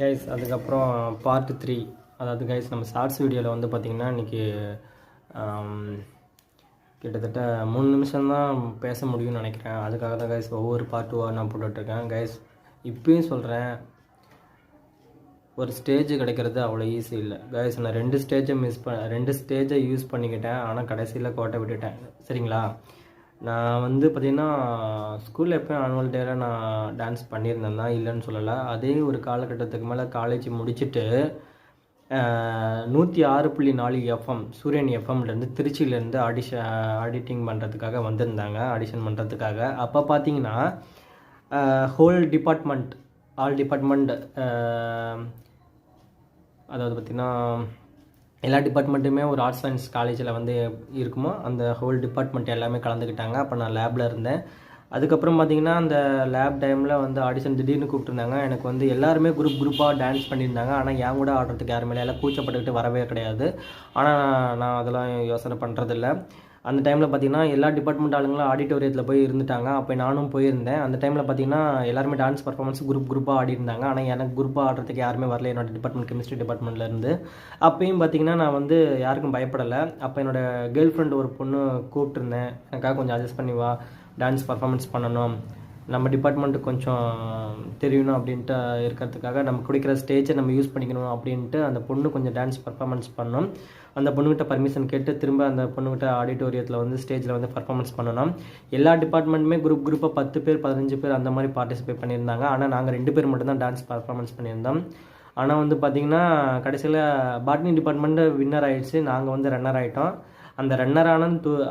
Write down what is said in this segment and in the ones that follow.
Guys. அதுக்கப்புறம் part 3, அதாவது guys நம்ம ஷார்ட்ஸ் வீடியோவில் வந்து பார்த்திங்கன்னா இன்றைக்கி கிட்டத்தட்ட 3 நிமிஷம் தான் பேச முடியும்னு நினைக்கிறேன். அதுக்காக தான் கைஸ் ஒவ்வொரு பார்ட்டுவாக நான் போட்டுட்ருக்கேன். கைஸ் இப்பயும் சொல்கிறேன், ஒரு ஸ்டேஜ் கிடைக்கிறது அவ்வளோ ஈஸி இல்லை கைஸ். நான் 2 ஸ்டேஜை யூஸ் பண்ணிக்கிட்டேன், ஆனால் கடைசியில் கோட்டை விட்டுட்டேன். சரிங்களா? நான் வந்து பார்த்திங்கன்னா ஸ்கூலில் எப்போயும் ஆனுவல் டேயில் நான் டான்ஸ் பண்ணியிருந்தேன் தான், இல்லைன்னு சொல்லலை. அதே ஒரு காலகட்டத்துக்கு மேலே காலேஜ் முடிச்சுட்டு 106.4 எஃப்எம் சூரியன் எஃப்எம்லேருந்து திருச்சியிலேருந்து ஆடிட்டிங் பண்ணுறதுக்காக வந்திருந்தாங்க, ஆடிஷன் பண்ணுறதுக்காக. அப்போ பார்த்தீங்கன்னா ஆல் டிபார்ட்மெண்ட், அதாவது பார்த்திங்கன்னா எல்லா டிபார்ட்மெண்ட்டுமே ஒரு ஆர்ட்ஸ் சயின்ஸ் காலேஜில் வந்து இருக்குமோ அந்த ஹோல் டிபார்ட்மெண்ட் எல்லாமே கலந்துக்கிட்டாங்க. அப்போ நான் லேபில் இருந்தேன். அதுக்கப்புறம் பார்த்திங்கன்னா அந்த லேப் டைமில் வந்து ஆடிஷன் திடீர்னு கூப்பிட்டுருந்தாங்க. எனக்கு வந்து எல்லாருமே குரூப்பாக டான்ஸ் பண்ணியிருந்தாங்க. ஆனால் என் கூட ஆடுறதுக்கு யாருமே எல்லாம் கூச்சப்பட்டுக்கிட்டு வரவே கிடையாது. ஆனால் நான் அதெல்லாம் யோசனை பண்ணுறதில்ல. அந்த டைமில் பார்த்திங்கன்னா எல்லா டிபார்ட்மெண்ட் ஆளுங்களும் ஆடிட்டோரியத்தில் போய் இருந்துட்டாங்க. அப்போ நானும் போயிருந்தேன். அந்த டைமில் பார்த்திங்கன்னா எல்லாருமே டான்ஸ் பர்ஃபார்மன்ஸ் குரூப்பாக ஆடிருந்தாங்க. ஆனால் எனக்கு குரூப்பாக ஆடுறதுக்கு யாருமே வரல, என்னோடய டிபார்ட்மெண்ட் கெமிஸ்ட்ரி டிபார்ட்மெண்ட்லேருந்து. அப்பயும் பார்த்திங்கன்னா நான் வந்து யாருக்கும் பயப்படலை. அப்போ என்னோடய கேர்ள் ஃப்ரெண்ட் ஒரு பொண்ணு கூப்பிட்டுருந்தேன், எனக்காக கொஞ்சம் அட்ஜஸ்ட் பண்ணி வா, டான்ஸ் பர்ஃபார்மன்ஸ் பண்ணணும், நம்ம டிபார்ட்மெண்ட்டுக்கு கொஞ்சம் தெரியணும் அப்படின்ட்டு இருக்கிறதுக்காக நம்ம குடிக்கிற ஸ்டேஜை நம்ம யூஸ் பண்ணிக்கணும் அப்படின்ட்டு அந்த பொண்ணு கொஞ்சம் டான்ஸ் பர்ஃபார்மன்ஸ் பண்ணோம். அந்த பொண்ணுக்கிட்ட பர்மிஷன் கேட்டு திரும்ப அந்த பொண்ணுக்கிட்ட ஆடிட்டோரியத்தில் வந்து ஸ்டேஜில் வந்து பர்ஃபார்மன்ஸ் பண்ணணும். எல்லா டிபார்ட்மெண்ட்டுமே குரூப்பாக 10 பேர் 15 பேர் அந்த மாதிரி பார்ட்டிசிபேட் பண்ணியிருந்தாங்க. ஆனால் நாங்கள் 2 பேர் மட்டும்தான் டான்ஸ் பர்ஃபார்மன்ஸ் பண்ணியிருந்தோம். ஆனால் வந்து பார்த்திங்கன்னா கடைசியில் பாட்னி டிபார்ட்மெண்ட்டு வின்னர் ஆகிடுச்சு, நாங்கள் வந்து ரன்னர் ஆகிட்டோம். அந்த ரன்னர்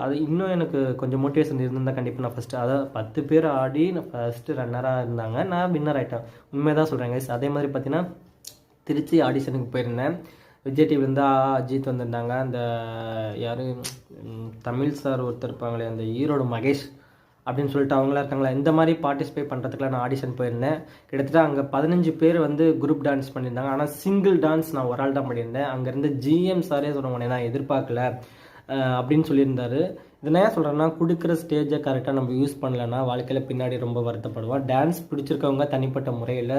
அது இன்னும் எனக்கு கொஞ்சம் மோட்டிவேஷன் இருந்திருந்தால் கண்டிப்பாக நான் ஃபஸ்ட்டு, அதாவது 10 பேர் ஆடி நான் ஃபஸ்ட்டு ரன்னராக இருந்தாங்க, நான் வின்னர் ஆகிட்டேன். உண்மையாக தான் சொல்கிறேன் கைஸ். அதே மாதிரி பார்த்திங்கன்னா திருச்சி ஆடிஷனுக்கு போயிருந்தேன். விஜய் டிவிலேருந்து அஜித் வந்திருந்தாங்க. அந்த யார் தமிழ் சார் ஒருத்தர் இருப்பாங்களே, அந்த ஈரோடு மகேஷ் அப்படின்னு சொல்லிட்டு அவங்களாம் இருக்காங்களா. இந்த மாதிரி பார்ட்டிசிபேட் பண்ணுறதுக்குலாம் நான் ஆடிஷன் போயிருந்தேன். கிட்டத்தட்ட அங்கே 15 பேர் வந்து குரூப் டான்ஸ் பண்ணியிருந்தாங்க. ஆனால் சிங்கிள் டான்ஸ் நான் ஒரு ஆள் தான் பண்ணியிருந்தேன். அங்கேருந்து ஜிஎம் சாரே சொல்லுவாங்க, நான் எதிர்பார்க்கல அப்படின்னு சொல்லியிருந்தாரு. இதை ஏன் சொல்கிறேன்னா, கொடுக்குற ஸ்டேஜை கரெக்டாக நம்ம யூஸ் பண்ணலைன்னா வாழ்க்கையில் பின்னாடி ரொம்ப வருத்தப்படுவோம். டான்ஸ் பிடிச்சிருக்கவங்க தனிப்பட்ட முறையில்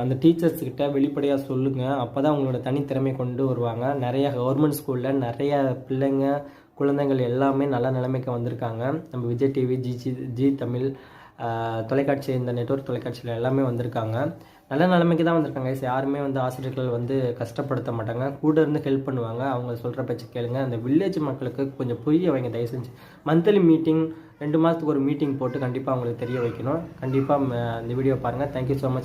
அந்த டீச்சர்ஸ்கிட்ட வெளிப்படையாக சொல்லுங்கள். அப்போ தான் அவங்களோட தனித்திறமை கொண்டு வருவாங்க. நிறைய கவர்மெண்ட் ஸ்கூலில் நிறைய பிள்ளைங்க குழந்தைகள் எல்லாமே நல்ல நிலைமைக்கு வந்திருக்காங்க. நம்ம விஜய் டிவி, ஜி தமிழ் தொலைக்காட்சி, இந்த நெட்வொர்க் தொலைக்காட்சியில் எல்லாமே வந்திருக்காங்க. நல்ல நிலைமைக்கு தான் வந்திருக்காங்க. யாருமே வந்து ஆசிரியர்கள் வந்து கஷ்டப்படுத்த மாட்டாங்க, கூட இருந்து ஹெல்ப் பண்ணுவாங்க. அவங்க சொல்கிற பேச்சு கேளுங்க. அந்த வில்லேஜ் மக்களுக்கு கொஞ்சம் புரிய வைங்க தயவு செஞ்சு. மந்த்லி மீட்டிங், 2 மாதத்துக்கு ஒரு மீட்டிங் போட்டு கண்டிப்பாக அவங்களுக்கு தெரிய வைக்கணும். கண்டிப்பாக இந்த வீடியோ பாருங்கள். Thank you so much.